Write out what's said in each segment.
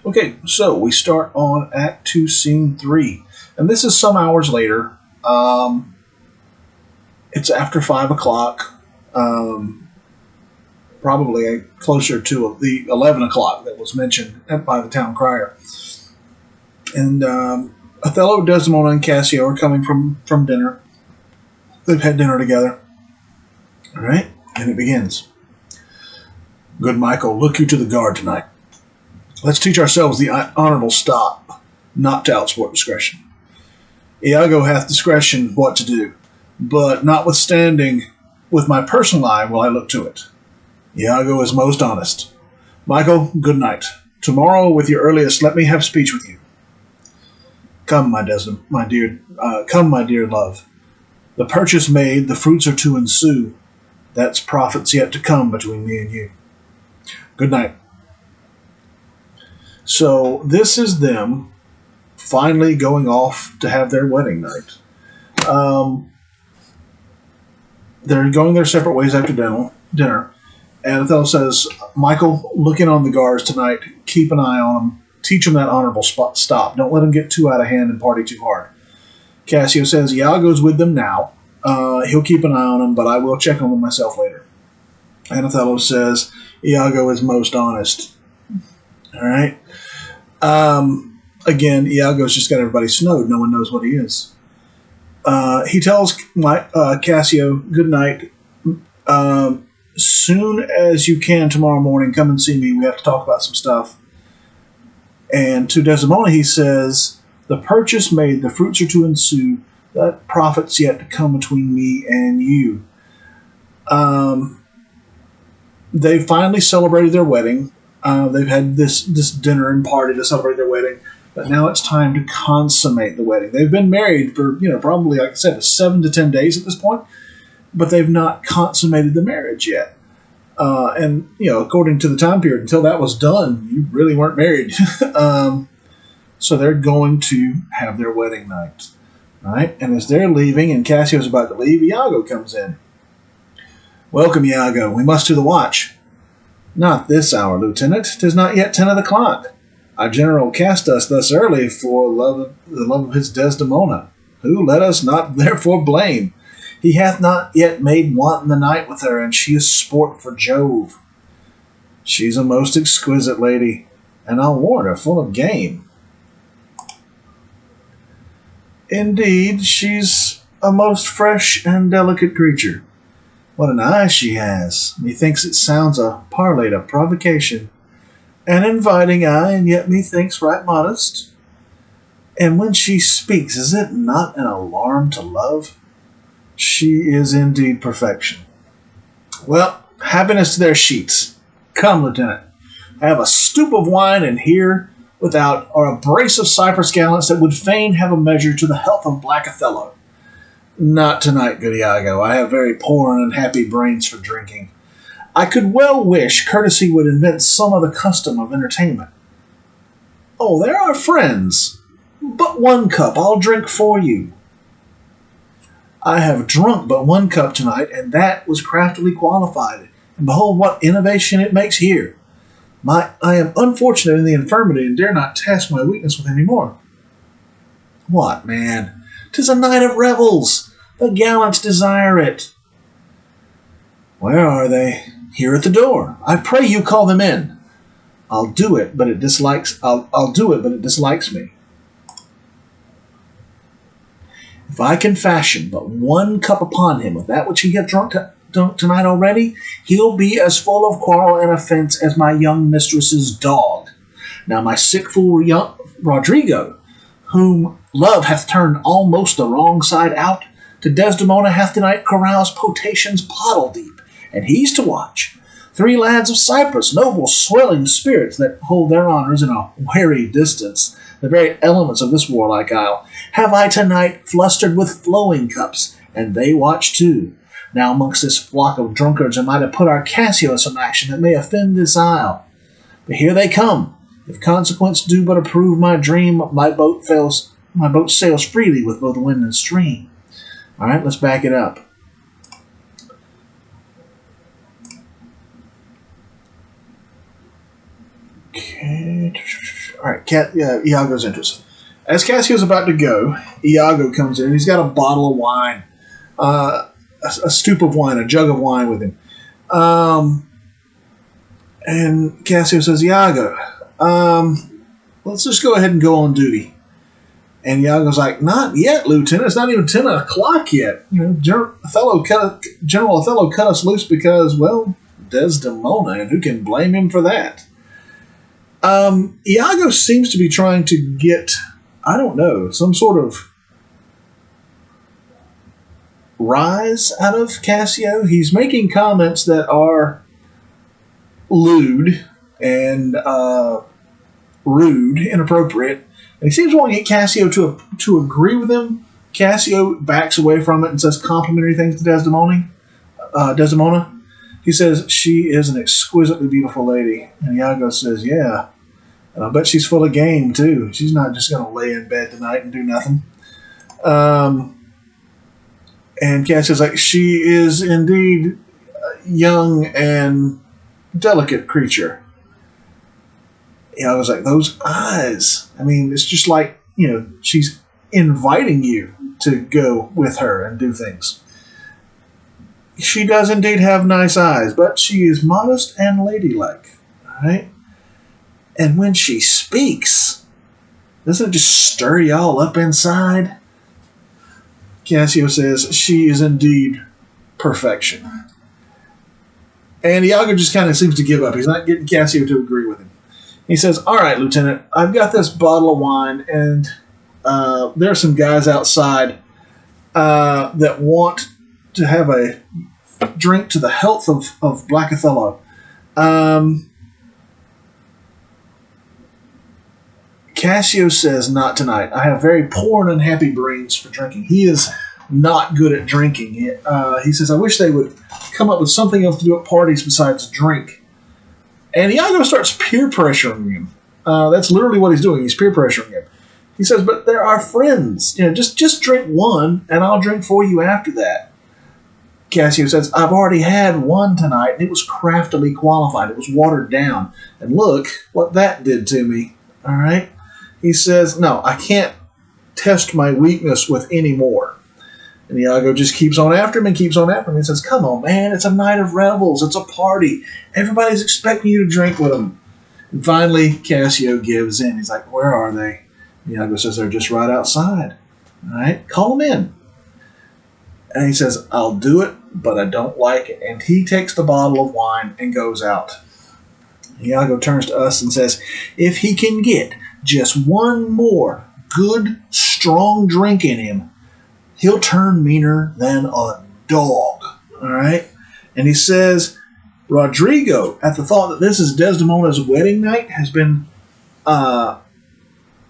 Okay, so we start on Act 2, Scene 3. And this is some hours later. It's after 5 o'clock. Probably closer to the 11 o'clock that was mentioned by the town crier. And Othello, Desdemona, and Cassio are coming from dinner. They've had dinner together. All right, and it begins. Good Michael, look you to the guard tonight. Let's teach ourselves the honorable stop, not to outsport discretion. Iago hath discretion what to do, but notwithstanding, with my personal eye will I look to it. Iago is most honest. Michael, good night. Tomorrow, with your earliest, let me have speech with you. Come, my dear love. The purchase made, the fruits are to ensue. That's profits yet to come between me and you. Good night. So this is them finally going off to have their wedding night. They're going their separate ways after dinner. And Othello says, Michael, look in on the guards tonight. Keep an eye on them. Teach them that honorable stop. Don't let them get too out of hand and party too hard. Cassio says, Iago's with them now. He'll keep an eye on them, but I will check on them myself later. And Othello says, Iago is most honest. All right. Again, Iago's just got everybody snowed. No one knows what he is. He tells Cassio, good night. Soon as you can tomorrow morning, come and see me. We have to talk about some stuff. And to Desdemona, he says, the purchase made, the fruits are to ensue, that profit's yet to come between me and you. They finally celebrated their wedding. They've had this dinner and party to celebrate their wedding, but now it's time to consummate the wedding. They've been married for, probably, like I said, 7 to 10 days at this point, but they've not consummated the marriage yet. And according to the time period, until that was done, you really weren't married. So they're going to have their wedding night. All right? And as they're leaving and Cassio's about to leave, Iago comes in. Welcome, Iago. We must to the watch. Not this hour, Lieutenant. 'Tis not yet 10 of the clock. Our general cast us thus early for the love of his Desdemona, who let us not therefore blame. He hath not yet made wanton the night with her, and she is sport for Jove. She's a most exquisite lady, and I'll warn her full of game. Indeed, she's a most fresh and delicate creature. What an eye she has! Methinks it sounds a parley to provocation. An inviting eye, and yet methinks right modest. And when she speaks, is it not an alarm to love? She is indeed perfection. Well, happiness to their sheets. Come, Lieutenant. I have a stoop of wine, and here without are a brace of cypress gallants that would fain have a measure to the health of Black Othello. Not tonight, good Iago. I have very poor and unhappy brains for drinking. I could well wish courtesy would invent some other custom of entertainment. Oh, they're our friends. But one cup I'll drink for you. I have drunk but one cup tonight, and that was craftily qualified. And behold, what innovation it makes here. I am unfortunate in the infirmity, and dare not task my weakness with any more. What, man? 'Tis a night of revels. The gallants desire it. Where are they? Here at the door. I pray you call them in. I'll do it, but it dislikes me. If I can fashion but one cup upon him of that which he hath drunk tonight already, he'll be as full of quarrel and offence as my young mistress's dog. Now my sick fool young Rodrigo, whom love hath turned almost the wrong side out, to Desdemona hath tonight caroused potations pottle deep, and he's to watch. 3 lads of Cyprus, noble swelling spirits that hold their honours in a wary distance, the very elements of this warlike isle, have I tonight flustered with flowing cups, and they watch too. Now amongst this flock of drunkards am I to put our Cassio in some action that may offend this isle. But here they come. If consequence do but approve my dream, my boat sails freely with both wind and stream. All right, let's back it up. Okay. All right, Iago's interested. As Cassio's about to go, Iago comes in. He's got a bottle of wine, a stoop of wine, a jug of wine with him. And Cassio says, Iago, let's just go ahead and go on duty. And Iago's like, not yet, Lieutenant. It's not even 10 o'clock yet. General Othello cut us loose because, well, Desdemona, and who can blame him for that? Iago seems to be trying to get, I don't know, some sort of rise out of Cassio. He's making comments that are lewd and rude, inappropriate. And he seems to want to get Cassio to agree with him. Cassio backs away from it and says complimentary things to Desdemona. He says, she is an exquisitely beautiful lady. And Iago says, yeah. And I bet she's full of game, too. She's not just going to lay in bed tonight and do nothing. And Cassio's like, she is indeed a young and delicate creature. I was like, those eyes. I mean, it's just like, she's inviting you to go with her and do things. She does indeed have nice eyes, but she is modest and ladylike. All right? And when she speaks, doesn't it just stir y'all up inside? Cassio says, she is indeed perfection. And Iago just kind of seems to give up. He's not getting Cassio to agree with him. He says, all right, Lieutenant, I've got this bottle of wine, and there are some guys outside that want to have a drink to the health of Black Othello. Cassio says, not tonight. I have very poor and unhappy brains for drinking. He is not good at drinking. He says, I wish they would come up with something else to do at parties besides drink. And Iago starts peer pressuring him. That's literally what he's doing. He's peer pressuring him. He says, but they're our friends. Just drink one, and I'll drink for you after that. Cassio says, I've already had one tonight, and it was craftily qualified. It was watered down. And look what that did to me. All right? He says, no, I can't test my weakness with any more. And Iago just keeps on after him and keeps on after him. He says, come on, man, it's a night of revels. It's a party. Everybody's expecting you to drink with them. And finally, Cassio gives in. He's like, where are they? And Iago says, they're just right outside. All right, call them in. And he says, I'll do it, but I don't like it. And he takes the bottle of wine and goes out. Iago turns to us and says, if he can get just one more good, strong drink in him, he'll turn meaner than a dog. All right? And he says, Rodrigo, at the thought that this is Desdemona's wedding night, has been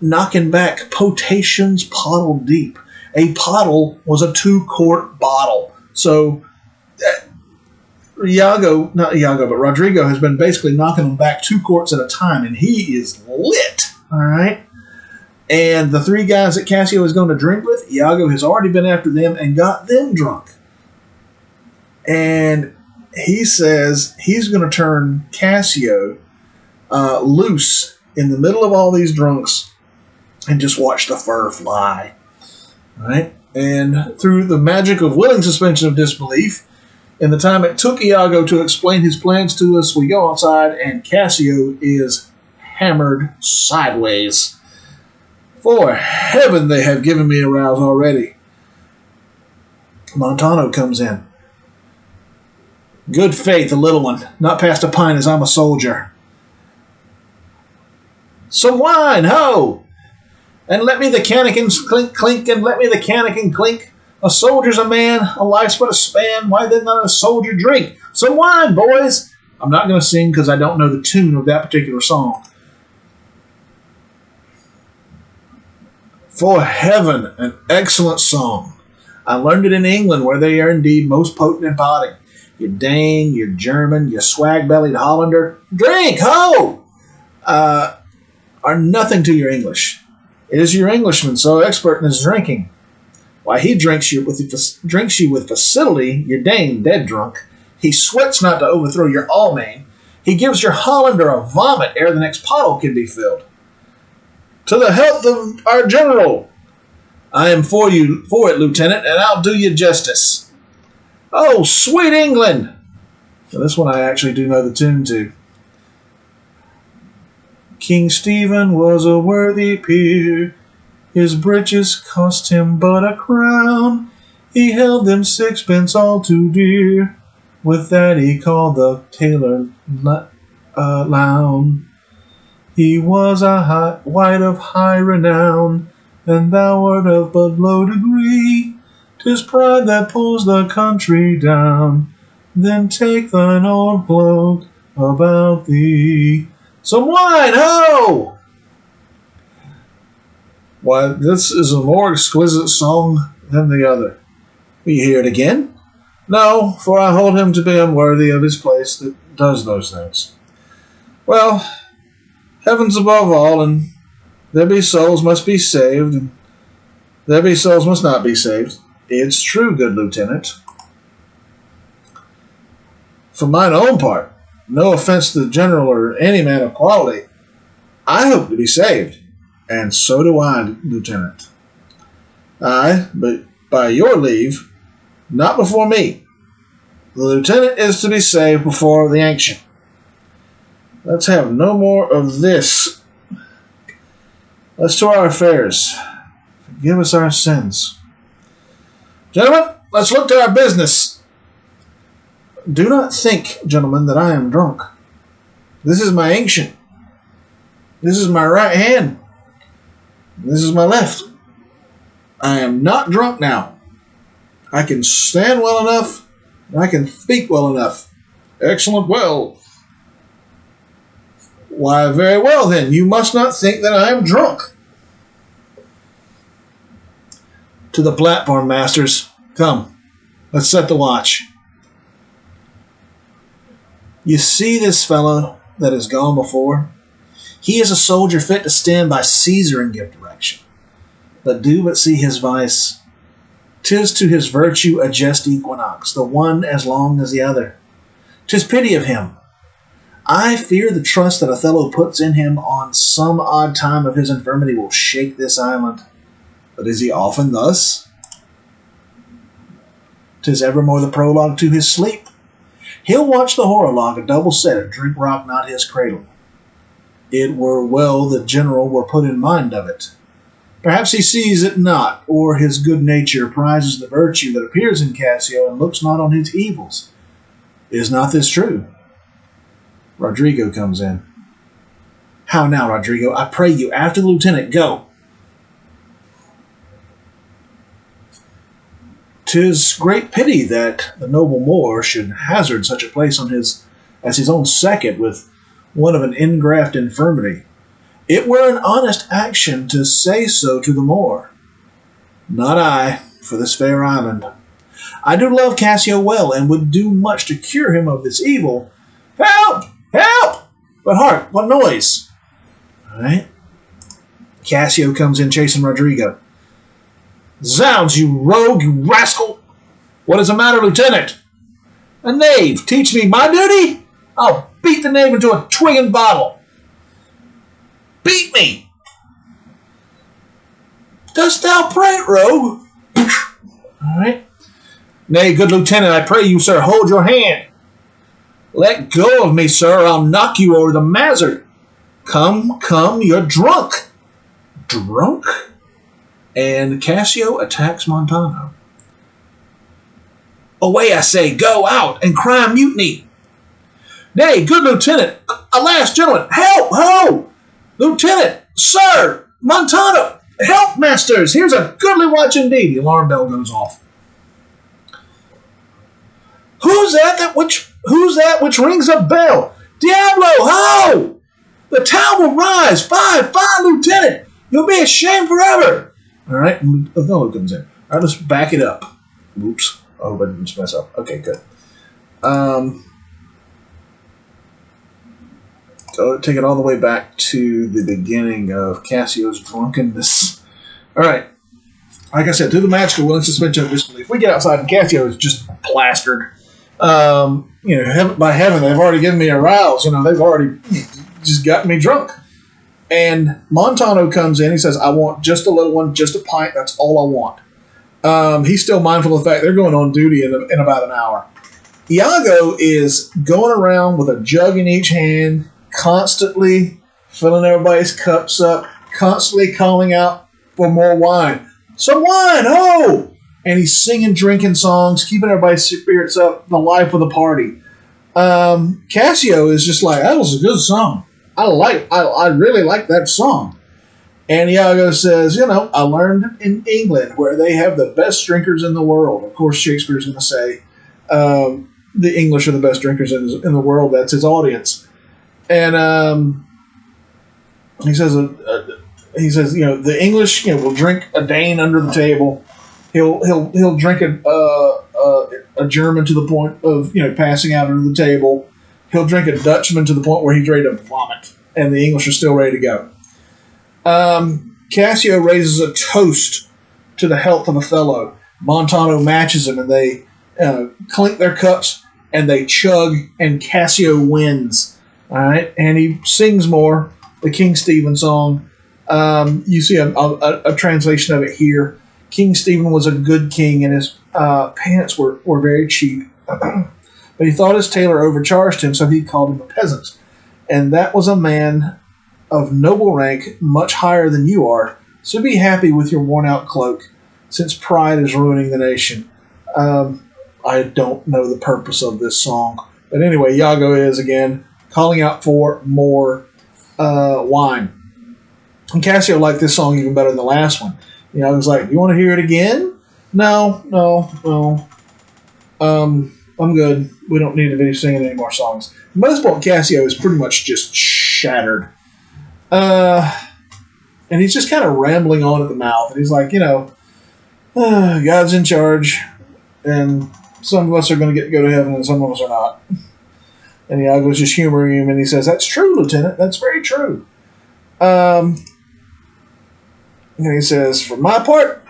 knocking back potations pottle deep. A pottle was a 2-quart bottle. So Rodrigo has been basically knocking them back 2 quarts at a time, and he is lit. All right? And the 3 guys that Cassio is going to drink with, Iago has already been after them and got them drunk. And he says he's going to turn Cassio loose in the middle of all these drunks and just watch the fur fly. All right? And through the magic of willing suspension of disbelief, in the time it took Iago to explain his plans to us, we go outside and Cassio is hammered sideways. For heaven, they have given me a rouse already. Montano comes in. Good faith, a little one. Not past a pint as I'm a soldier. Some wine, ho! And let me the cannikins clink, clink, and let me the cannikin clink. A soldier's a man, a life's but a span. Why then let a soldier drink? Some wine, boys! I'm not going to sing because I don't know the tune of that particular song. For heaven, an excellent song. I learned it in England, where they are indeed most potent in potting. You Dane, you German, you swag-bellied Hollander, drink, ho! Are nothing to your English. It is your Englishman so expert in his drinking. Why, he drinks you with facility, your Dane dead drunk. He sweats not to overthrow your Almain. He gives your Hollander a vomit ere the next pottle can be filled. To the health of our general. I am for it, Lieutenant, and I'll do you justice. Oh, sweet England. Now, this one I actually do know the tune to. King Stephen was a worthy peer. His breeches cost him but a crown. He held them sixpence all too dear. With that he called the tailor lown. He was a wight of high renown, and thou art of but low degree. 'Tis pride that pulls the country down. Then take thine old cloak about thee. Some wine, ho! Why, this is a more exquisite song than the other. Will you hear it again? No, for I hold him to be unworthy of his place that does those things. Well, heaven's above all, and there be souls must be saved, and there be souls must not be saved. It's true, good lieutenant. For mine own part, no offense to the general or any man of quality, I hope to be saved, and so do I, lieutenant. Aye, but by your leave, not before me. The lieutenant is to be saved before the ancient. Let's have no more of this. Let's to our affairs. Forgive us our sins. Gentlemen, let's look to our business. Do not think, gentlemen, that I am drunk. This is my ancient. This is my right hand. This is my left. I am not drunk now. I can stand well enough, and I can speak well enough. Excellent, well. Why, very well then. You must not think that I am drunk. To the platform, masters. Come, let's set the watch. You see this fellow that has gone before? He is a soldier fit to stand by Caesar and give direction. But do but see his vice. 'Tis to his virtue a just equinox, the one as long as the other. 'Tis pity of him. I fear the trust that Othello puts in him on some odd time of his infirmity will shake this island. But is he often thus? 'Tis evermore the prologue to his sleep. He'll watch the horologe a double set and drink rock not his cradle. It were well the general were put in mind of it. Perhaps he sees it not, or his good nature prizes the virtue that appears in Cassio and looks not on his evils. Is not this true? Rodrigo comes in. How now, Rodrigo? I pray you, after the lieutenant, go. 'Tis great pity that the noble Moor should hazard such a place on as his own second with one of an ingraft infirmity. It were an honest action to say so to the Moor. Not I, for this fair island. I do love Cassio well, and would do much to cure him of this evil. Help! Help! But hark, what noise? All right. Cassio comes in chasing Rodrigo. Zounds, you rogue, you rascal! What is the matter, Lieutenant? A knave, teach me my duty? I'll beat the knave into a twig and bottle. Beat me! Dost thou prate, rogue? All right. Nay, good lieutenant, I pray you, sir, hold your hand. Let go of me, sir, I'll knock you over the mazzard. Come, come, you're drunk. Drunk? And Cassio attacks Montano. Away, I say, go out and cry mutiny. Nay, good lieutenant, alas, gentlemen, help, ho! Lieutenant, sir, Montano, help, masters, here's a goodly watch indeed. The alarm bell goes off. Who's that which rings a bell? Diablo, ho! The town will rise. Fie, lieutenant. You'll be ashamed forever. All right, Othello comes in. All right, let's back it up. Oops. I hope I didn't mess up. Okay, good. So take it all the way back to the beginning of Cassio's drunkenness. All right. Like I said, through the magical will and suspension of disbelief, we get outside and Cassio is just plastered. By heaven, they've already given me a rouse. They've already just gotten me drunk. And Montano comes in. He says, I want just a little one, just a pint. That's all I want. He's still mindful of the fact they're going on duty in about an hour. Iago is going around with a jug in each hand, constantly filling everybody's cups up, constantly calling out for more wine. Some wine, oh! And he's singing, drinking songs, keeping everybody's spirits up, the life of the party. Cassio is just like, that was a good song. I really like that song. And Iago says, I learned in England where they have the best drinkers in the world. Of course, Shakespeare's going to say the English are the best drinkers in the world. That's his audience. And he says, the English will drink a Dane under the table. He'll drink a German to the point of passing out under the table. He'll drink a Dutchman to the point where he's ready to vomit, and the English are still ready to go. Cassio raises a toast to the health of Othello. Montano matches him, and they clink their cups, and they chug, and Cassio wins. All right, and he sings more, the King Stephen song. You see a translation of it here. King Stephen was a good king, and his pants were very cheap. But he thought his tailor overcharged him, so he called him a peasant. And that was a man of noble rank, much higher than you are. So be happy with your worn-out cloak, since pride is ruining the nation. I don't know the purpose of this song. But anyway, Iago is, again, calling out for more wine. And Cassio liked this song even better than the last one. I was like, you want to hear it again? No. I'm good. We don't need to be singing any more songs. By this point, Cassio is pretty much just shattered. And he's just kind of rambling on at the mouth. And he's like, God's in charge. And some of us are going to get to go to heaven and some of us are not. And Iago's just humoring him. And he says, that's true, Lieutenant. That's very true. And he says, for my part,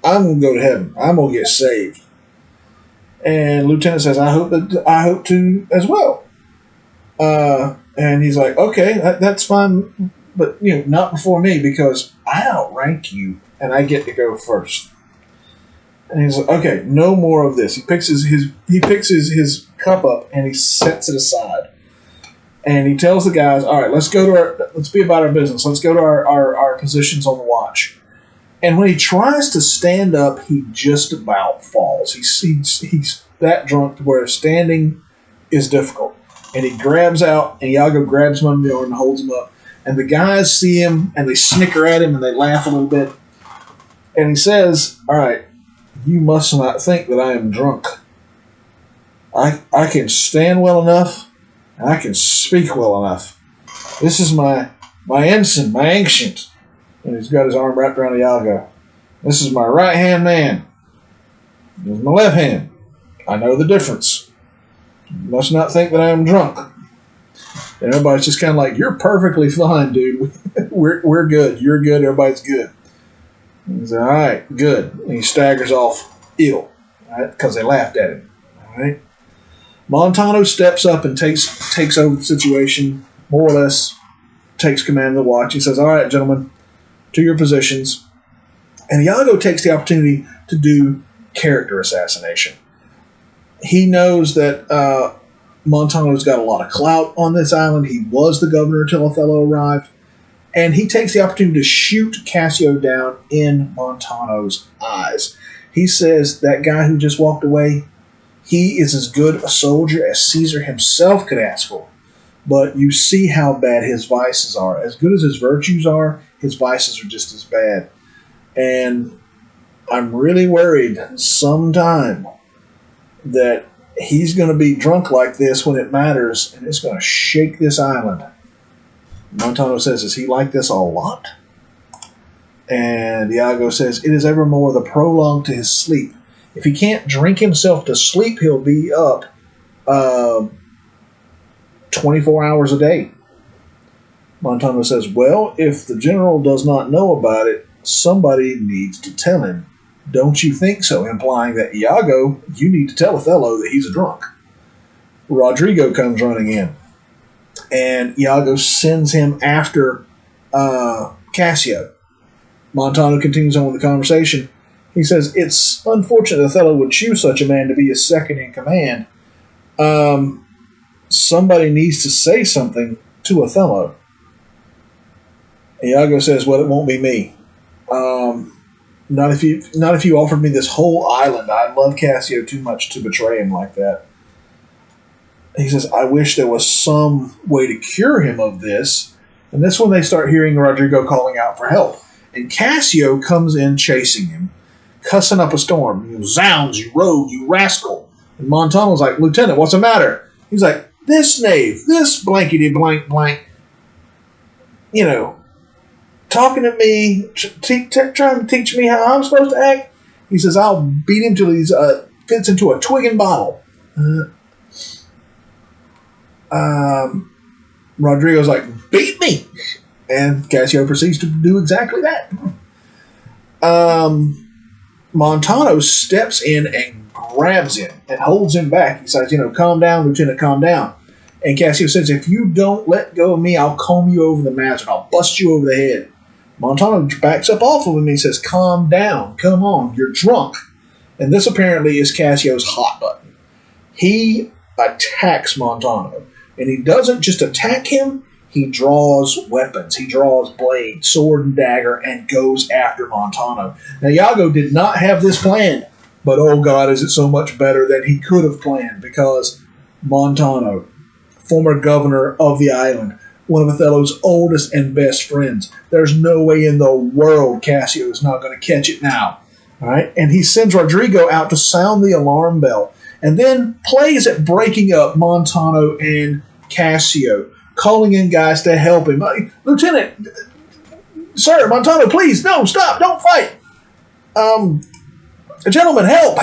I'm going to go to heaven. I'm going to get saved. And Lieutenant says, I hope to as well. And he's like, okay, that's fine, but not before me because I outrank you and I get to go first. And he's like, okay, no more of this. He picks his cup up and he sets it aside. And he tells the guys, all right, let's be about our business. Let's go to our positions on the watch. And when he tries to stand up, he just about falls. He's that drunk to where standing is difficult. And he grabs out, and Iago grabs him under the arm and holds him up. And the guys see him, and they snicker at him, and they laugh a little bit. And he says, all right, you must not think that I am drunk. I can stand well enough, and I can speak well enough. This is my ensign, my ancient. And he's got his arm wrapped around Iago. This is my right-hand man. This is my left hand. I know the difference. You must not think that I am drunk. And everybody's just kind of like, you're perfectly fine, dude. We're good. You're good. Everybody's good. And he's like, all right, good. And he staggers off ill, right? Because they laughed at him. All right. Montano steps up and takes over the situation, more or less takes command of the watch. He says, all right, gentlemen, to your positions. And Iago takes the opportunity to do character assassination. He knows that Montano's got a lot of clout on this island. He was the governor until Othello arrived. And he takes the opportunity to shoot Cassio down in Montano's eyes. He says that guy who just walked away, he is as good a soldier as Caesar himself could ask for. But you see how bad his vices are. As good as his virtues are, his vices are just as bad. And I'm really worried sometime that he's going to be drunk like this when it matters, and it's going to shake this island. Montano says, is he like this a lot? And Iago says, it is evermore the prologue to his sleep. If he can't drink himself to sleep, he'll be up 24 hours a day. Montano says, well, if the general does not know about it, somebody needs to tell him. Don't you think so? Implying that, Iago, you need to tell Othello that he's a drunk. Rodrigo comes running in. And Iago sends him after Cassio. Montano continues on with the conversation. He says, it's unfortunate Othello would choose such a man to be his second in command. Somebody needs to say something to Othello. Iago says, well, it won't be me. Not if you offered me this whole island. I love Cassio too much to betray him like that. He says, I wish there was some way to cure him of this. And that's when they start hearing Rodrigo calling out for help. And Cassio comes in chasing him, cussing up a storm. Zounds, you rogue, you rascal. And Montano's like, Lieutenant, what's the matter? He's like, this knave, this blankety blank blank, talking to me, trying to teach me how I'm supposed to act. He says, I'll beat him till he fits into a twig and bottle. Rodrigo's like, beat me. And Cassio proceeds to do exactly that. Montano steps in and grabs him and holds him back. He says, calm down, Lieutenant, calm down. And Cassio says, if you don't let go of me, I'll comb you over the mask and I'll bust you over the head. Montano backs up off of him and he says, calm down, come on, you're drunk. And this apparently is Cassio's hot button. He attacks Montano. And he doesn't just attack him, he draws weapons. He draws blade, sword, and dagger, and goes after Montano. Now, Iago did not have this planned, but oh God, is it so much better than he could have planned, because Montano, former governor of the island, one of Othello's oldest and best friends, there's no way in the world Cassio is not going to catch it now. All right? And he sends Rodrigo out to sound the alarm bell, and then plays at breaking up Montano and Cassio, calling in guys to help him. Lieutenant, sir, Montano, please, no, stop, don't fight. Gentlemen, help.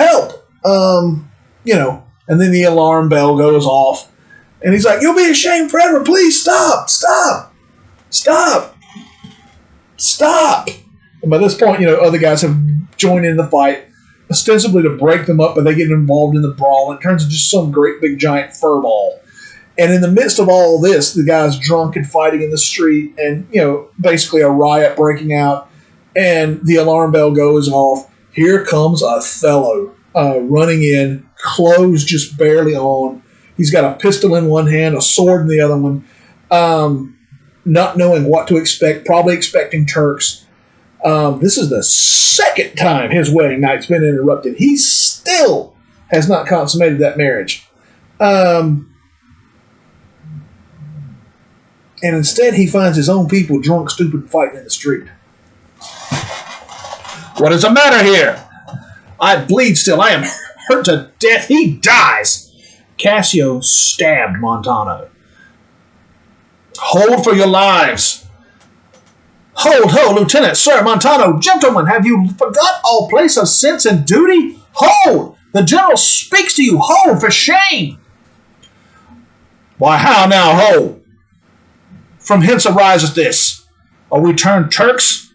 And then the alarm bell goes off, and he's like, you'll be ashamed forever, please stop. And by this point, other guys have joined in the fight, ostensibly to break them up, but they get involved in the brawl, and it turns into just some great big giant fur ball. And in the midst of all this, the guy's drunk and fighting in the street, and, basically a riot breaking out, and the alarm bell goes off. Here comes Othello running in, clothes just barely on. He's got a pistol in one hand, a sword in the other one, not knowing what to expect, probably expecting Turks. This is the second time his wedding night's been interrupted. He still has not consummated that marriage. And instead he finds his own people drunk, stupid, fighting in the street. What is the matter here? I bleed still. I am hurt to death. He dies. Cassio stabbed Montano. Hold for your lives. Hold, Lieutenant, sir, Montano, gentlemen, have you forgot all place of sense and duty? Hold! The general speaks to you. Hold, for shame! Why, how now, hold? From hence arises this. Are we turned Turks?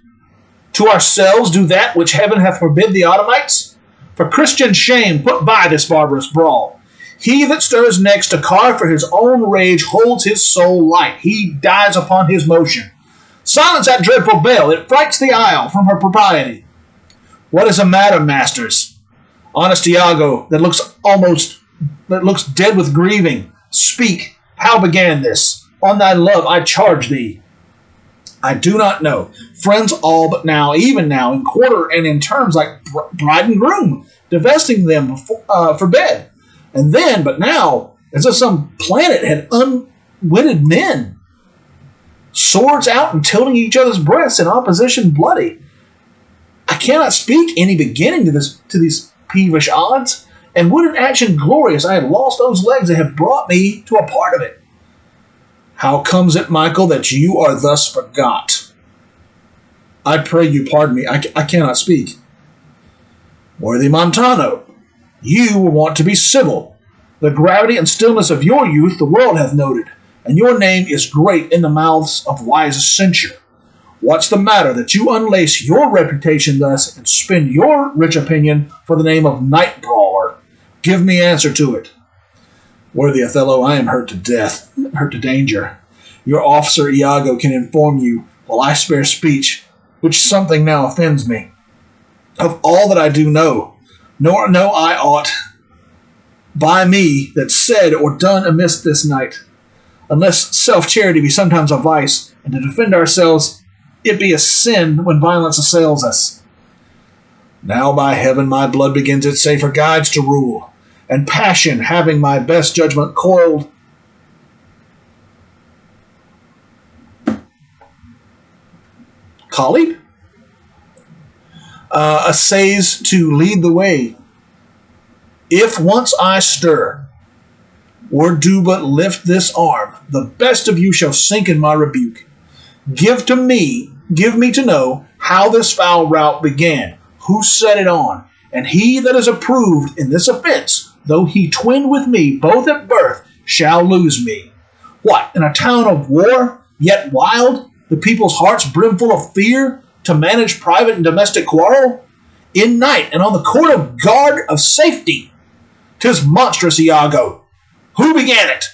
To ourselves do that which heaven hath forbid the Ottomites? For Christian shame, put by this barbarous brawl. He that stirs next to carve for his own rage holds his soul light. He dies upon his motion. Silence that dreadful bell. It frights the isle from her propriety. What is the matter, masters? Honest Iago, that looks dead with grieving. Speak. How began this? On thy love I charge thee. I do not know. Friends all but now, even now, in quarter and in terms like bride and groom, divesting them for bed. And then, but now, as if some planet had unwitted men. Swords out and tilting each other's breasts in opposition bloody. I cannot speak any beginning to these peevish odds, and would an action glorious I had lost those legs that have brought me to a part of it. How comes it, Michael, that you are thus forgot? I pray you pardon me, I cannot speak. Worthy Montano, you will want to be civil. The gravity and stillness of your youth the world hath noted, and your name is great in the mouths of wisest censure. What's the matter that you unlace your reputation thus and spend your rich opinion for the name of night brawler? Give me answer to it. Worthy Othello, I am hurt to death, hurt to danger. Your officer Iago can inform you while I spare speech, which something now offends me. Of all that I do know, nor know I aught by me that's said or done amiss this night, unless self-charity be sometimes a vice, and to defend ourselves it be a sin when violence assails us. Now by heaven my blood begins its safer guides to rule, and passion having my best judgment coiled, colleague, essays to lead the way. If once I stir, or do but lift this arm, the best of you shall sink in my rebuke. Give me to know how this foul rout began, who set it on, and he that is approved in this offence, though he twin with me both at birth, shall lose me. What, in a town of war, yet wild, the people's hearts brimful of fear, to manage private and domestic quarrel? In night, and on the court of guard of safety? 'Tis monstrous, Iago. Who began it?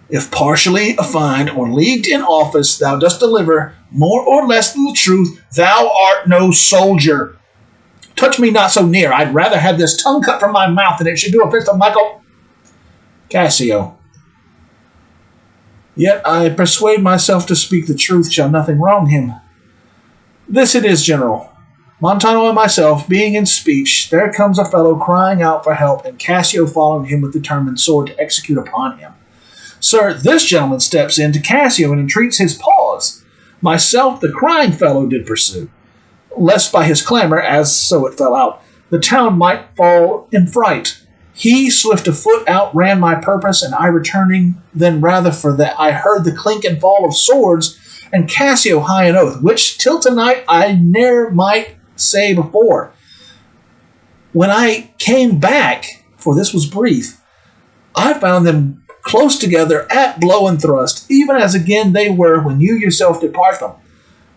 If partially affined or leagued in office thou dost deliver more or less than the truth, thou art no soldier. Touch me not so near. I'd rather have this tongue cut from my mouth than it should do offense to Michael Cassio. Yet I persuade myself to speak the truth shall nothing wrong him. This it is, General. Montano and myself being in speech, there comes a fellow crying out for help, and Cassio following him with determined sword to execute upon him. Sir, this gentleman steps in to Cassio and entreats his pause. Myself the crying fellow did pursue, lest by his clamour, as so it fell out, the town might fall in fright. He, swift of foot, outran my purpose, and I returning, then rather for that I heard the clink and fall of swords, and Cassio high an oath, which till tonight I ne'er might say before. When I came back, for this was brief, I found them close together at blow and thrust, even as again they were when you yourself did part them.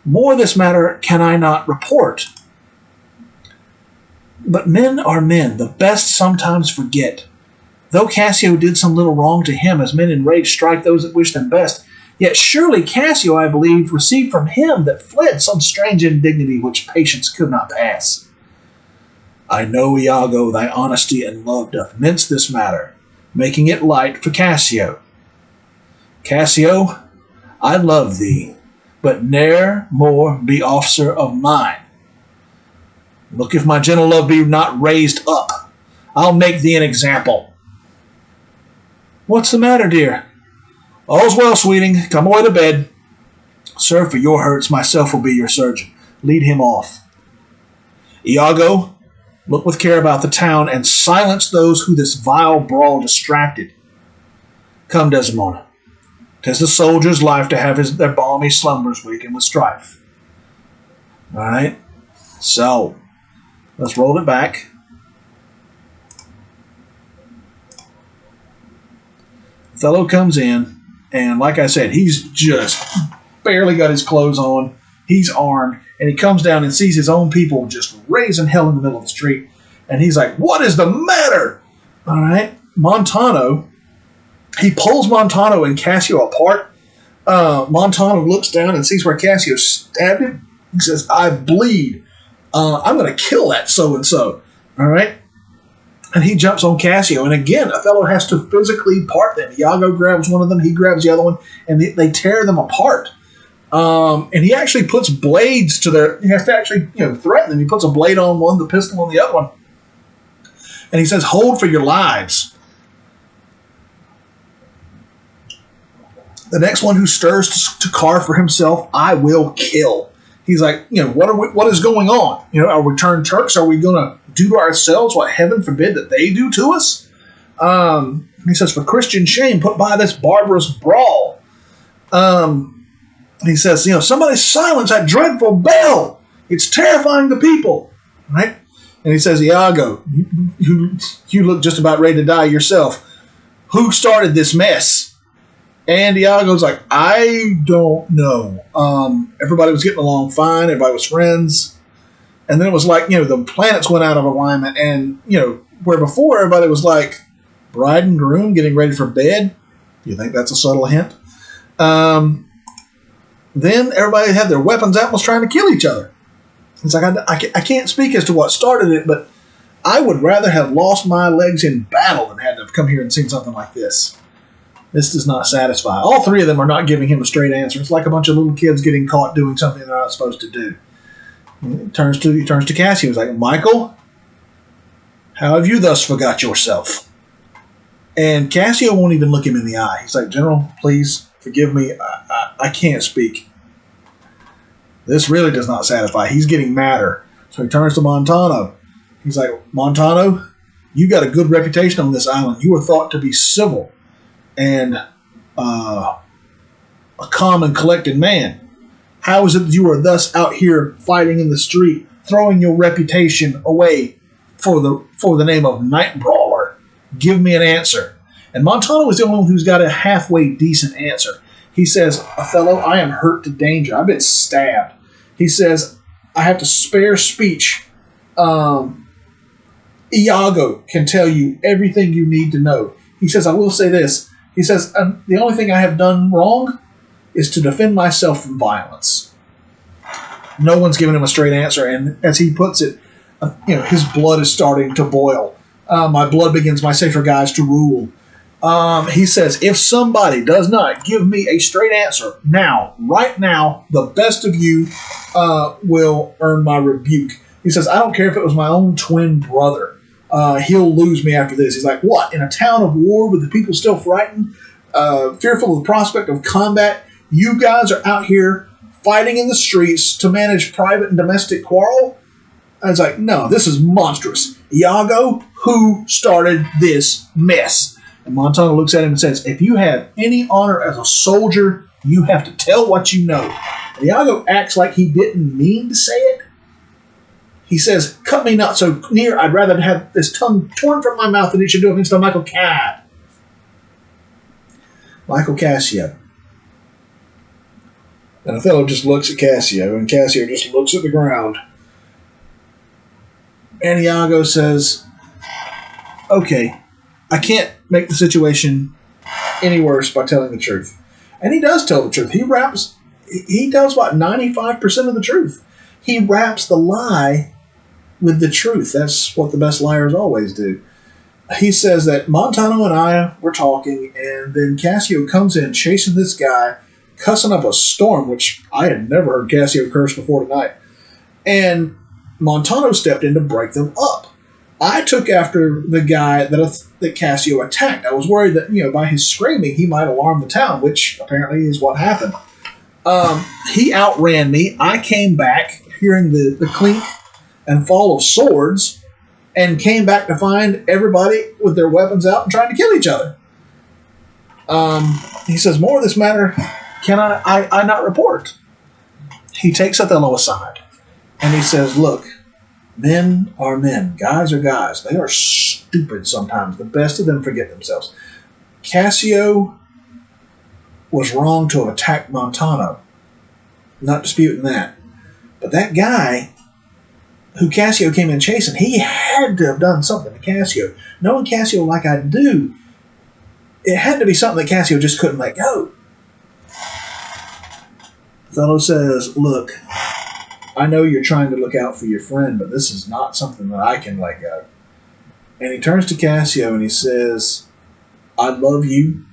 More this matter can I not report. But men are men, the best sometimes forget. Though Cassio did some little wrong to him, as men in rage strike those that wish them best, yet surely Cassio, I believe, received from him that fled some strange indignity which patience could not pass. I know, Iago, thy honesty and love doth mince this matter, making it light for Cassio. Cassio, I love thee, but ne'er more be officer of mine. Look if my gentle love be not raised up. I'll make thee an example. What's the matter, dear? All's well, sweeting. Come away to bed. Sir, for your hurts, myself will be your surgeon. Lead him off. Iago, look with care about the town, and silence those who this vile brawl distracted. Come, Desdemona. 'Tis the soldier's life to have their balmy slumbers weakened with strife. All right? So, let's roll it back. Othello comes in, and like I said, he's just barely got his clothes on. He's armed, and he comes down and sees his own people just raising hell in the middle of the street. And he's like, what is the matter? All right. Montano, he pulls Montano and Cassio apart. Montano looks down and sees where Cassio stabbed him. He says, I bleed. I'm going to kill that so-and-so. All right. And he jumps on Cassio. And again, Othello has to physically part them. Iago grabs one of them. He grabs the other one. And they tear them apart. And he actually puts blades to their... He has to actually threaten them. He puts a blade on one, the pistol on the other one. And he says, hold for your lives. The next one who stirs to carve for himself, I will kill. He's like, what is going on? Are we turned Turks? Are we going to do to ourselves what heaven forbid that they do to us? He says, for Christian shame, put by this barbarous brawl. He says, somebody silence that dreadful bell. It's terrifying the people. Right? And he says, Iago, you look just about ready to die yourself. Who started this mess? And Iago's like, I don't know. Everybody was getting along fine. Everybody was friends. And then it was like, the planets went out of alignment. And, where before everybody was like bride and groom getting ready for bed. You think that's a subtle hint? Then everybody had their weapons out and was trying to kill each other. It's like, I can't speak as to what started it, but I would rather have lost my legs in battle than had to have come here and seen something like this. This does not satisfy. All three of them are not giving him a straight answer. It's like a bunch of little kids getting caught doing something they're not supposed to do. He turns to Cassio. He's like, Michael, how have you thus forgot yourself? And Cassio won't even look him in the eye. He's like, General, please forgive me. I can't speak. This really does not satisfy. He's getting madder. So he turns to Montano. He's like, Montano, you got a good reputation on this island. You are thought to be civil and a calm and collected man. How is it that you are thus out here fighting in the street, throwing your reputation away for the name of night brawler? Give me an answer. And Montano is the only one who's got a halfway decent answer. He says, Othello, I am hurt to danger. I've been stabbed. He says, I have to spare speech. Iago can tell you everything you need to know. He says, I will say this. He says, the only thing I have done wrong is to defend myself from violence. No one's giving him a straight answer, and as he puts it, his blood is starting to boil. My blood begins my safer guys to rule. He says, if somebody does not give me a straight answer now, right now, the best of you will earn my rebuke. He says, I don't care if it was my own twin brother. He'll lose me after this. He's like, what? In a town of war with the people still frightened, fearful of the prospect of combat, you guys are out here fighting in the streets to manage private and domestic quarrel? I was like, no, this is monstrous. Iago, who started this mess? And Montano looks at him and says, if you have any honor as a soldier, you have to tell what you know. And Iago acts like he didn't mean to say it. He says, cut me not so near. I'd rather have this tongue torn from my mouth than it should do against a Michael Cad. Michael Cassio. And Othello just looks at Cassio, and Cassio just looks at the ground. And Iago says, okay, I can't make the situation any worse by telling the truth. And he does tell the truth. He tells about 95% of the truth. He wraps the lie with the truth. That's what the best liars always do. He says that Montano and I were talking, and then Cassio comes in chasing this guy, cussing up a storm, which I had never heard Cassio curse before tonight. And Montano stepped in to break them up. I took after the guy that Cassio attacked. I was worried that, by his screaming, he might alarm the town, which apparently is what happened. He outran me. I came back, hearing the clink and fall of swords, and came back to find everybody with their weapons out and trying to kill each other. He says, more of this matter can I not report. He takes Othello aside, and he says, look, men are men. Guys are guys. They are stupid sometimes. The best of them forget themselves. Cassio was wrong to have attacked Montano. Not disputing that. But that guy who Cassio came in chasing, he had to have done something to Cassio. Knowing Cassio like I do, it had to be something that Cassio just couldn't let go. Othello says, look, I know you're trying to look out for your friend, but this is not something that I can let go. And he turns to Cassio and he says, I love you,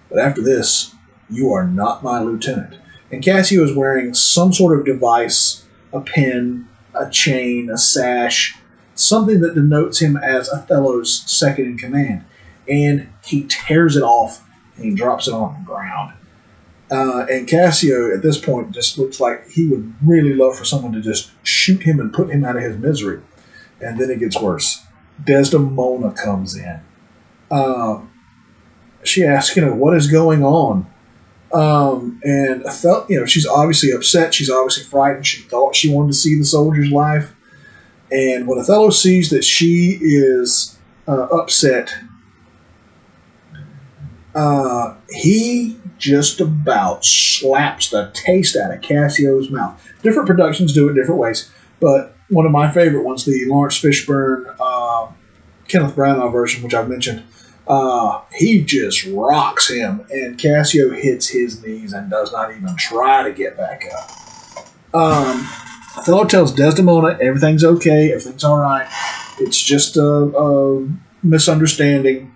but after this, you are not my lieutenant. And Cassio is wearing some sort of device, a pin, a chain, a sash, something that denotes him as Othello's second in command. And he tears it off and he drops it on the ground. And Cassio, at this point, just looks like he would really love for someone to just shoot him and put him out of his misery. And then it gets worse. Desdemona comes in. She asks, what is going on? And Othello, she's obviously upset. She's obviously frightened. She thought she wanted to see the soldier's life. And when Othello sees that she is upset, he just about slaps the taste out of Cassio's mouth. Different productions do it different ways, but one of my favorite ones, the Lawrence Fishburne, Kenneth Branagh version, which I've mentioned, He just rocks him, and Cassio hits his knees and does not even try to get back up. Othello tells Desdemona everything's okay, everything's all right. It's just a misunderstanding.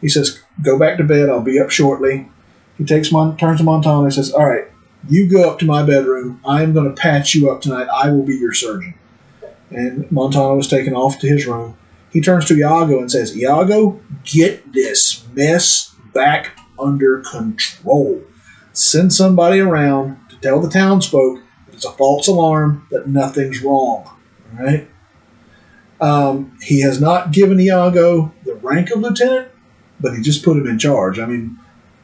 He says, "Go back to bed. I'll be up shortly." He turns to Montano and says, "All right, you go up to my bedroom. I am going to patch you up tonight. I will be your surgeon." And Montano is taken off to his room. He turns to Iago and says, "Iago, get this mess back under control. Send somebody around to tell the townsfolk that it's a false alarm, that nothing's wrong." All right? He has not given Iago the rank of lieutenant, but he just put him in charge. I mean,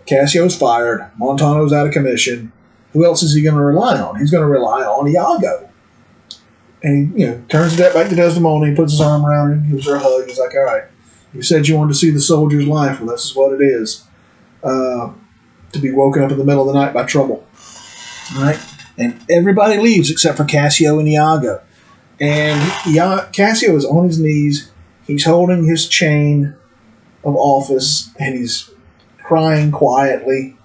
Cassio's fired. Montano's out of commission. Who else is he going to rely on? He's going to rely on Iago. And he, turns that back to Desdemona. He puts his arm around her, gives her a hug. He's like, "All right, you said you wanted to see the soldier's life. Well, this is what it is. To be woken up in the middle of the night by trouble." All right? And everybody leaves except for Cassio and Iago. And Cassio is on his knees. He's holding his chain of office, and he's crying quietly.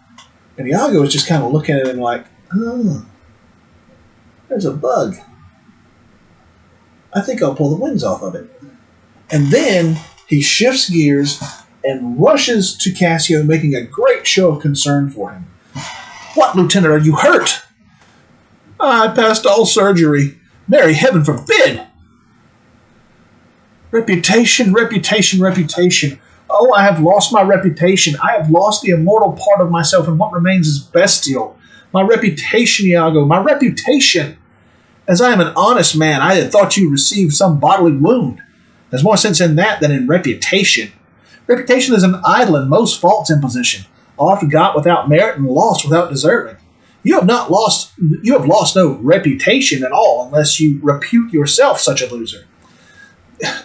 And Iago is just kind of looking at him like, "Oh, there's a bug. I think I'll pull the wings off of it." And then he shifts gears and rushes to Cassio, making a great show of concern for him. "What, Lieutenant, are you hurt?" "I passed all surgery. Mary, heaven forbid." "Reputation, reputation, reputation. Oh, I have lost my reputation. I have lost the immortal part of myself, and what remains is bestial. My reputation, Iago, my reputation. As I am an honest man, I had thought you received some bodily wound. There's more sense in that than in reputation. Reputation is an idle and most false imposition, oft got without merit and lost without deserving. You have lost no reputation at all, unless you repute yourself such a loser.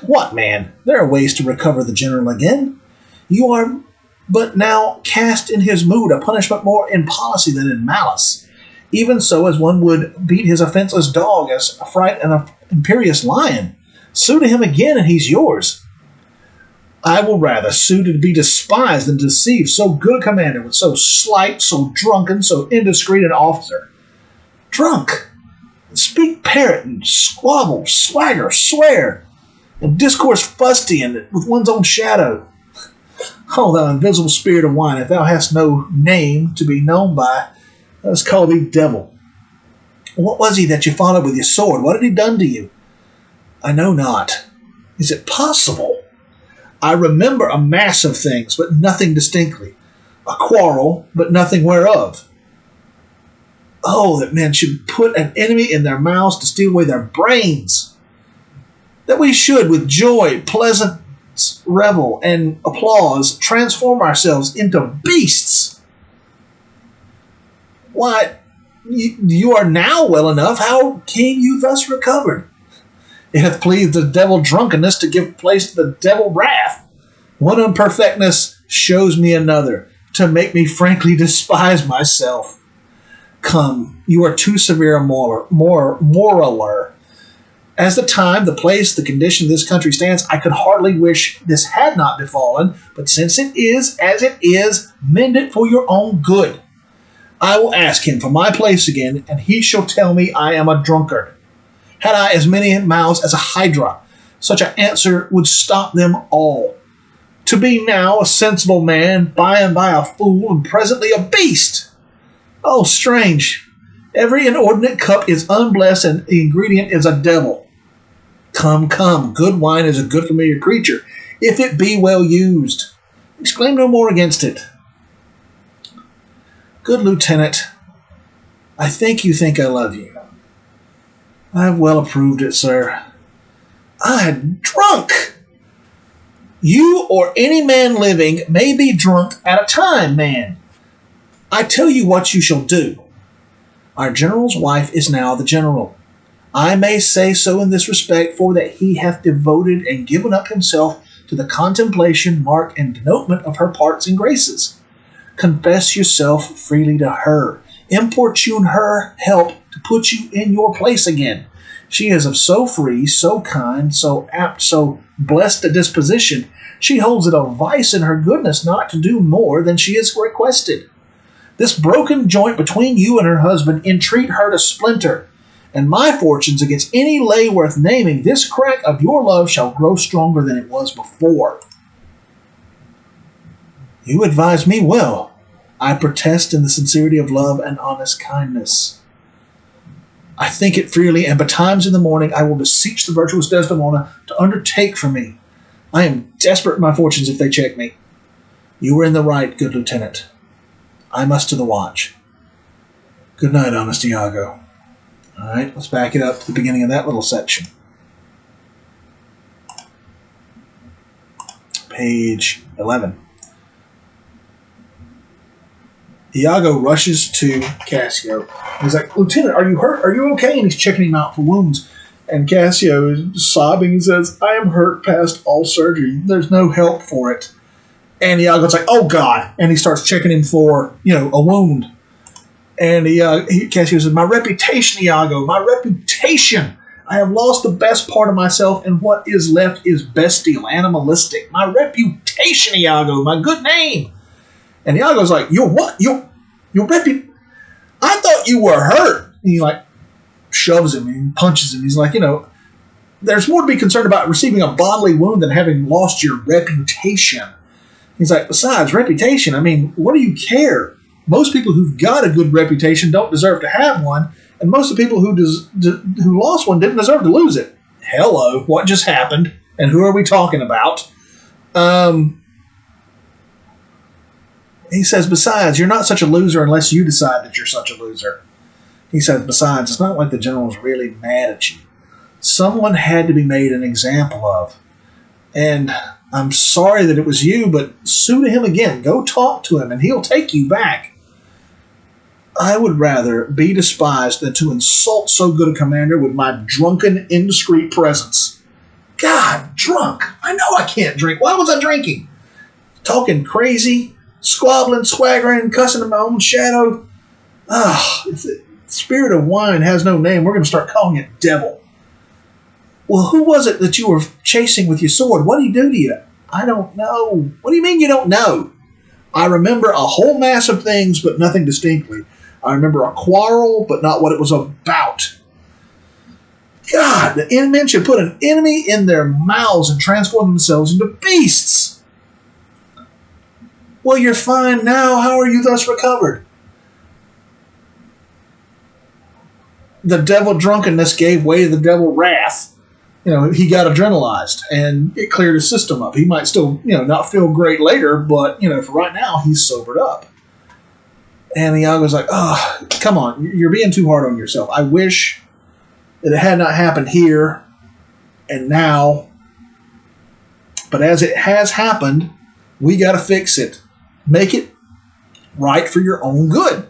What, man? There are ways to recover the general again. You are but now cast in his mood, a punishment more in policy than in malice. Even so as one would beat his offenseless dog, as affright an imperious lion. Sue to him again, and he's yours. I will rather sue to be despised than deceive so good a commander with so slight, so drunken, so indiscreet an officer. Drunk! Speak parrot and squabble, swagger, swear, and discourse fusty and with one's own shadow. Oh, thou invisible spirit of wine, if thou hast no name to be known by, let us call thee devil. What was he that you followed with your sword? What had he done to you? I know not. Is it possible? I remember a mass of things, but nothing distinctly. A quarrel, but nothing whereof. Oh, that men should put an enemy in their mouths to steal away their brains. That we should, with joy, pleasant revel, and applause, transform ourselves into beasts. Why, you are now well enough. How came you thus recovered? It hath pleased the devil drunkenness to give place to the devil wrath. One unperfectness shows me another, to make me frankly despise myself. Come, you are too severe a moraler. As the time, the place, the condition of this country stands, I could hardly wish this had not befallen, but since it is as it is, mend it for your own good. I will ask him for my place again, and he shall tell me I am a drunkard. Had I as many mouths as a hydra, such an answer would stop them all. To be now a sensible man, by and by a fool, and presently a beast. Oh, strange. Every inordinate cup is unblessed, and the ingredient is a devil. Come, come, good wine is a good familiar creature, if it be well used. Exclaim no more against it. Good lieutenant, I think you think I love you. I have well approved it, sir. I am drunk. You or any man living may be drunk at a time, man. I tell you what you shall do. Our general's wife is now the general. I may say so in this respect, for that he hath devoted and given up himself to the contemplation, mark, and denotement of her parts and graces. Confess yourself freely to her, Importune her help to put you in your place again. She is of so free, so kind, so apt, so blessed a disposition, she holds it a vice in her goodness not to do more than she is requested. This broken joint between you and her husband entreat her to splinter, and my fortunes against any lay worth naming, this crack of your love shall grow stronger than it was before. You advise me well. I protest in the sincerity of love and honest kindness. I think it freely, and betimes in the morning I will beseech the virtuous Desdemona to undertake for me. I am desperate in my fortunes if they check me. You were in the right, good lieutenant. I must to the watch. Good night, honest Iago. All right, let's back it up to the beginning of that little section. Page 11. Iago rushes to Cassio. He's like, Lieutenant, are you hurt? Are you okay? And he's checking him out for wounds. And Cassio is sobbing. He says, I am hurt past all surgery. There's no help for it. And Iago's like, oh, God. And he starts checking him for, a wound. And Cassio says, my reputation, Iago, my reputation. I have lost the best part of myself, and what is left is bestial, animalistic. My reputation, Iago, my good name. And Iago's like, your what? Your I thought you were hurt. And he shoves him and punches him. He's like, there's more to be concerned about receiving a bodily wound than having lost your reputation. He's like, besides, reputation, what do you care? Most people who've got a good reputation don't deserve to have one, and most of the people who lost one didn't deserve to lose it. Hello, what just happened? And who are we talking about? He says, besides, you're not such a loser unless you decide that you're such a loser. He says, besides, it's not like the general's really mad at you. Someone had to be made an example of. And I'm sorry that it was you, but sue to him again. Go talk to him, and he'll take you back. I would rather be despised than to insult so good a commander with my drunken, indiscreet presence. God, drunk. I know I can't drink. Why was I drinking? Talking crazy, squabbling, swaggering, cussing at my own shadow. If the spirit of wine has no name, we're going to start calling it devil. Well, who was it that you were chasing with your sword? What did he do to you? I don't know. What do you mean you don't know? I remember a whole mass of things, but nothing distinctly. I remember a quarrel, but not what it was about. God, the men should put an enemy in their mouths and transform themselves into beasts. Well, you're fine now. How are you thus recovered? The devil drunkenness gave way to the devil wrath. He got adrenalized, and it cleared his system up. He might still, not feel great later, but, for right now, he's sobered up. And Iago's like, oh, come on, you're being too hard on yourself. I wish that it had not happened here and now. But as it has happened, we got to fix it. Make it right for your own good.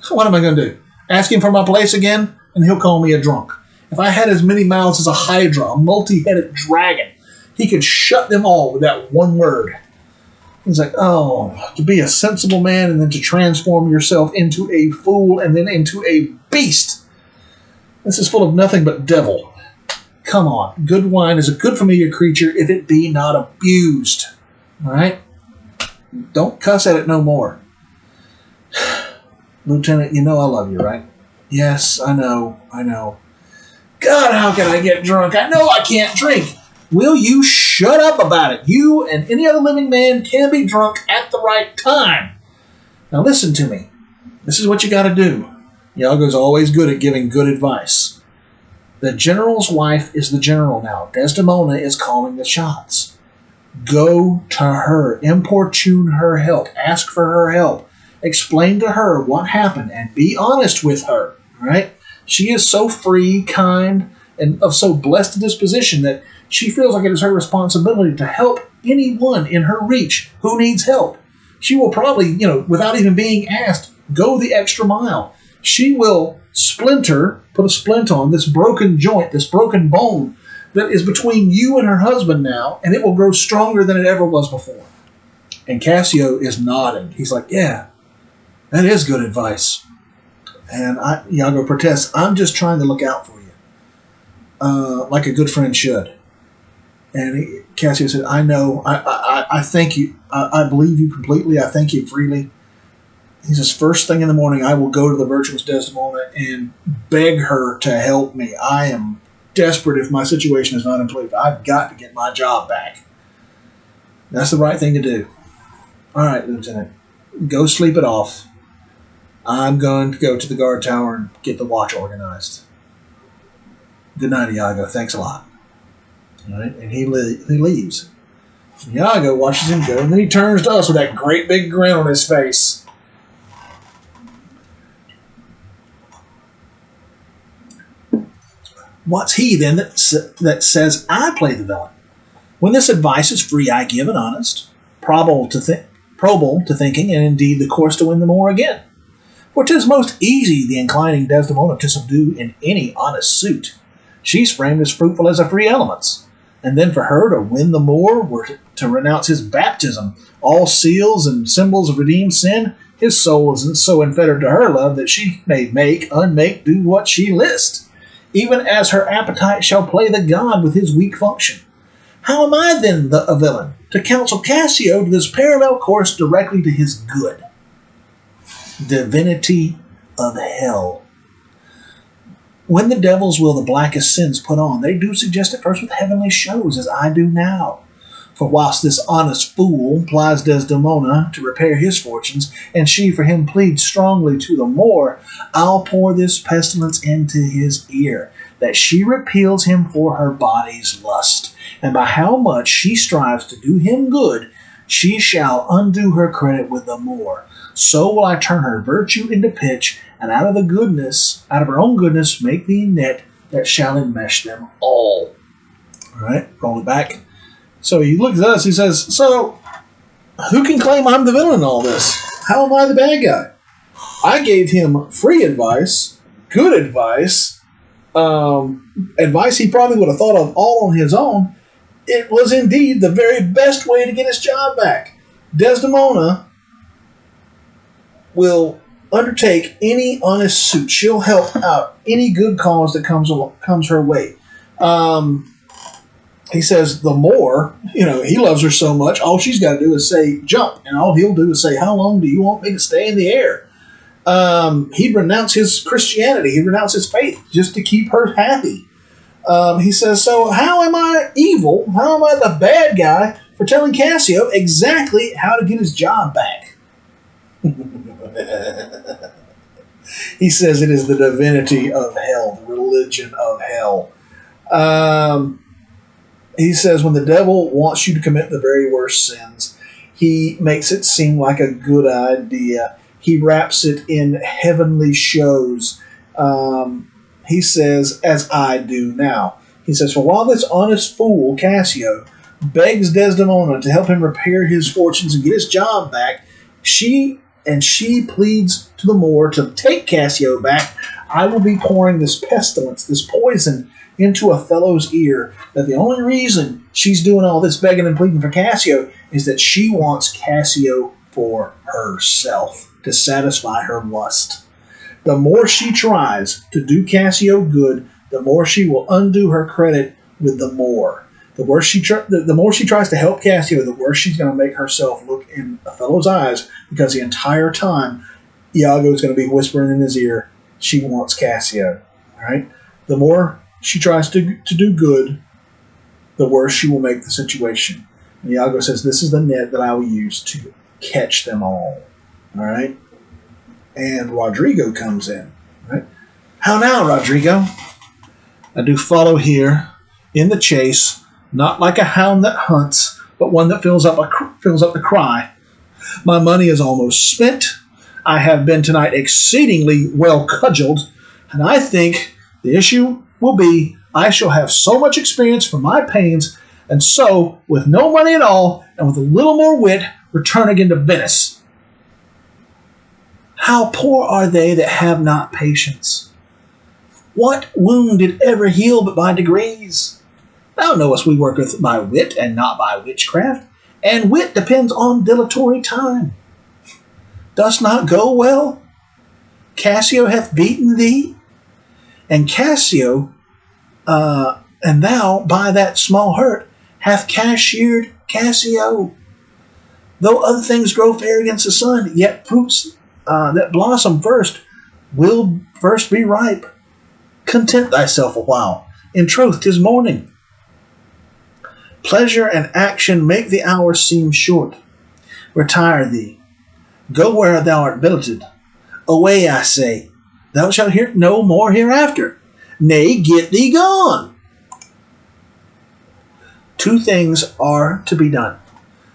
So what am I going to do? Ask him for my place again, and he'll call me a drunk. If I had as many mouths as a hydra, a multi-headed dragon, he could shut them all with that one word. He's like, oh, to be a sensible man and then to transform yourself into a fool and then into a beast. This is full of nothing but devil. Come on, good wine is a good familiar creature if it be not abused. All right? Don't cuss at it no more. Lieutenant, I love you, right? Yes, I know. God, how can I get drunk? I know I can't drink. Will you shut up about it? You and any other living man can be drunk at the right time. Now listen to me. This is what you got to do. Iago's always good at giving good advice. The general's wife is the general now. Desdemona is calling the shots. Go to her. Importune her help. Ask for her help. Explain to her what happened and be honest with her. Right? She is so free, kind, and of so blessed a disposition that she feels like it is her responsibility to help anyone in her reach who needs help. She will probably, without even being asked, go the extra mile. She will put a splint on this broken joint, this broken bone that is between you and her husband now, and it will grow stronger than it ever was before. And Cassio is nodding. He's like, yeah, that is good advice. And Iago protests, I'm just trying to look out for you, like a good friend should. And Cassio said, I know, I thank you, I believe you completely, I thank you freely. He says, first thing in the morning, I will go to the virtuous Desdemona and beg her to help me. I am desperate if my situation is not improved. I've got to get my job back. That's the right thing to do. All right, Lieutenant, go sleep it off. I'm going to go to the guard tower and get the watch organized. Good night, Iago. Thanks a lot. All right, and he leaves. Iago watches him go, and then he turns to us with that great big grin on his face. What's he then that says I play the villain? When this advice is free, I give and honest, probable to thinking, and indeed the course to win them o'er again. For 'tis most easy the inclining Desdemona to subdue in any honest suit. She's framed as fruitful as a free elements, and then for her to win the Moor were to renounce his baptism, all seals and symbols of redeemed sin. His soul is so enfettered to her love that she may make, unmake, do what she list, even as her appetite shall play the god with his weak function. How am I then a villain, to counsel Cassio to this parallel course directly to his good? Divinity of hell. When the devils will the blackest sins put on, they do suggest at first with heavenly shows, as I do now. For whilst this honest fool plies Desdemona to repair his fortunes, and she for him pleads strongly to the Moor, I'll pour this pestilence into his ear, that she repeals him for her body's lust, and by how much she strives to do him good, she shall undo her credit with the Moor. So will I turn her virtue into pitch, and out of her own goodness, make the net that shall enmesh them all. All right, roll it back. So he looks at us, he says, so, who can claim I'm the villain in all this? How am I the bad guy? I gave him free advice, good advice, advice he probably would have thought of all on his own. It was indeed the very best way to get his job back. Desdemona will undertake any honest suit. She'll help out any good cause that comes her way. He says the Moor, he loves her so much, all she's got to do is say jump, and all he'll do is say, how long do you want me to stay in the air? He'd renounce his Christianity, he'd renounce his faith just to keep her happy. He says, so how am I evil? How am I the bad guy for telling Cassio exactly how to get his job back? He says it is the divinity of hell, the religion of hell. He says when the devil wants you to commit the very worst sins, he makes it seem like a good idea. He wraps it in heavenly shows. He says, as I do now. He says, for while this honest fool, Cassio, begs Desdemona to help him repair his fortunes and get his job back, she pleads to the Moor to take Cassio back, I will be pouring this pestilence, this poison, into Othello's ear, that the only reason she's doing all this begging and pleading for Cassio is that she wants Cassio for herself, to satisfy her lust. The more she tries to do Cassio good, the more she will undo her credit with the Moor. The more she tries to help Cassio, the worse she's going to make herself look in Othello's eyes, because the entire time Iago is going to be whispering in his ear, she wants Cassio. All right? The more she tries to do good, the worse she will make the situation. And Iago says, this is the net that I will use to catch them all. All right? And Rodrigo comes in. All right? How now, Rodrigo? I do follow here in the chase, not like a hound that hunts, but one that fills up the cry. My money is almost spent. I have been tonight exceedingly well cudgeled, and I think the issue will be I shall have so much experience for my pains, and so, with no money at all, and with a little more wit, return again to Venice. How poor are they that have not patience? What wound did ever heal but by degrees? Thou knowest we work by wit and not by witchcraft, and wit depends on dilatory time. Dost not go well? Cassio hath beaten thee, and Cassio, and thou by that small hurt hath cashiered Cassio. Though other things grow fair against the sun, yet fruits that blossom first will first be ripe. Content thyself a while. In troth, 'tis morning. Pleasure and action make the hours seem short. Retire thee. Go where thou art billeted. Away, I say. Thou shalt hear no more hereafter. Nay, get thee gone. Two things are to be done.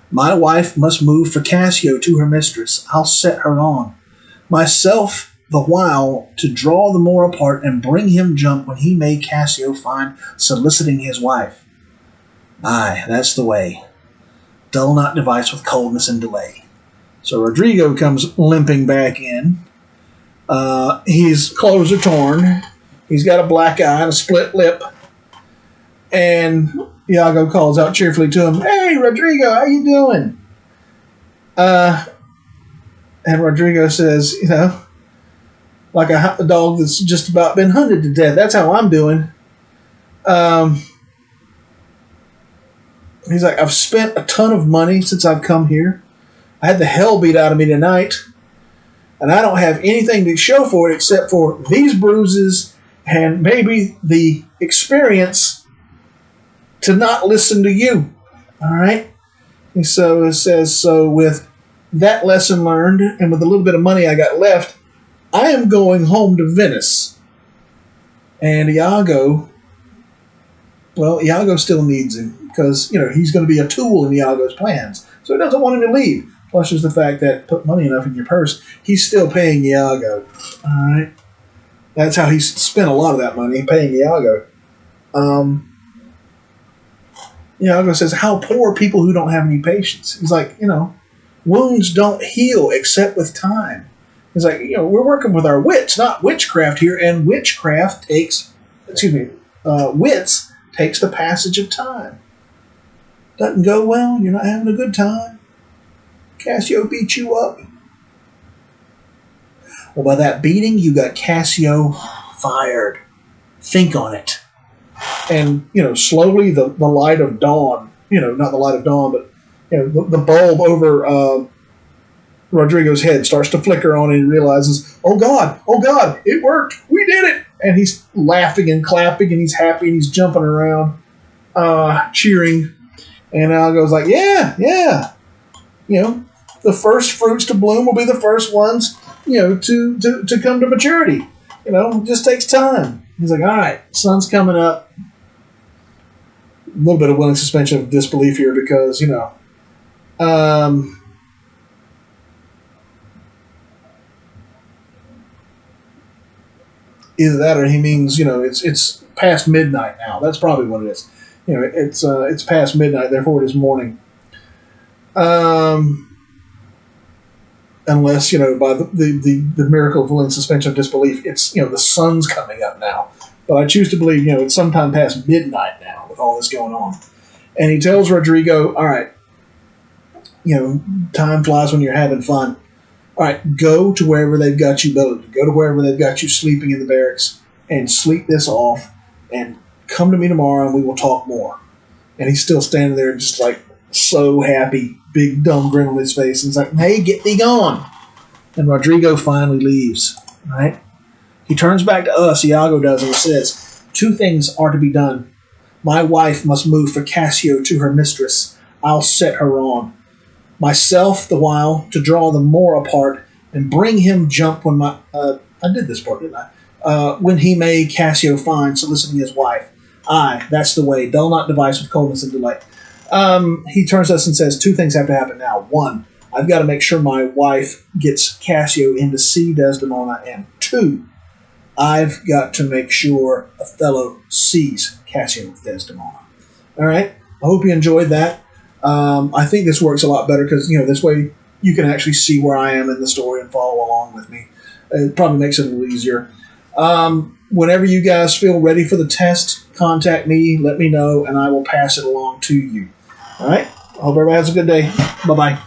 My wife must move for Cassio to her mistress. I'll set her on. Myself the while to draw the more apart and bring him jump when he may Cassio find soliciting his wife. Aye, that's the way. Dull not device with coldness and delay. So Rodrigo comes limping back in. His clothes are torn. He's got a black eye and a split lip. And Iago calls out cheerfully to him, "Hey, Rodrigo, how you doing?" And Rodrigo says, like a dog that's just about been hunted to death. That's how I'm doing. He's like, I've spent a ton of money since I've come here. I had the hell beat out of me tonight. And I don't have anything to show for it except for these bruises and maybe the experience to not listen to you. All right? And so it says, so with that lesson learned and with a little bit of money I got left, I am going home to Venice. And Iago still needs him because, he's going to be a tool in Iago's plans. So he doesn't want him to leave. Plus there's the fact that put money enough in your purse, he's still paying Iago. All right? That's how he's spent a lot of that money, paying Iago. Iago says, how poor people who don't have any patience. He's like, wounds don't heal except with time. He's like, we're working with our wits, not witchcraft here, and wits takes the passage of time. Doesn't go well, you're not having a good time. Cassio beat you up. Well, by that beating, you got Cassio fired. Think on it. And, slowly the light of dawn, not the light of dawn, but, the bulb over Rodrigo's head starts to flicker on and he realizes, oh God, it worked. We did it. And he's laughing and clapping and he's happy and he's jumping around, cheering. And Iago's like, yeah. The first fruits to bloom will be the first ones, to come to maturity. It just takes time. He's like, all right, sun's coming up. A little bit of willing suspension of disbelief here because, either that or he means, it's past midnight now. That's probably what it is. It's past midnight, therefore it is morning. Unless, by the miracle of willing suspension of disbelief, it's, the sun's coming up now. But I choose to believe, it's sometime past midnight now with all this going on. And he tells Rodrigo, all right, time flies when you're having fun. All right, go to wherever they've got you billeted. Go to wherever they've got you sleeping in the barracks and sleep this off and come to me tomorrow and we will talk more. And he's still standing there just like so happy, big dumb grin on his face. And he's like, hey, get thee gone. And Rodrigo finally leaves, right? He turns back to us, Iago does, and he says, two things are to be done. My wife must move for Cassio to her mistress. I'll set her on. Myself, the while, to draw them more apart and bring him jump when my... I did this part, didn't I? When he may Cassio find, soliciting his wife. Aye, that's the way. Dull not device with coldness and delay. He turns to us and says, two things have to happen now. One, I've got to make sure my wife gets Cassio in to see Desdemona. And two, I've got to make sure Othello sees Cassio with Desdemona. All right? I hope you enjoyed that. I think this works a lot better because, this way you can actually see where I am in the story and follow along with me. It probably makes it a little easier. Whenever you guys feel ready for the test, contact me, let me know, and I will pass it along to you. All right? I hope everybody has a good day. Bye-bye.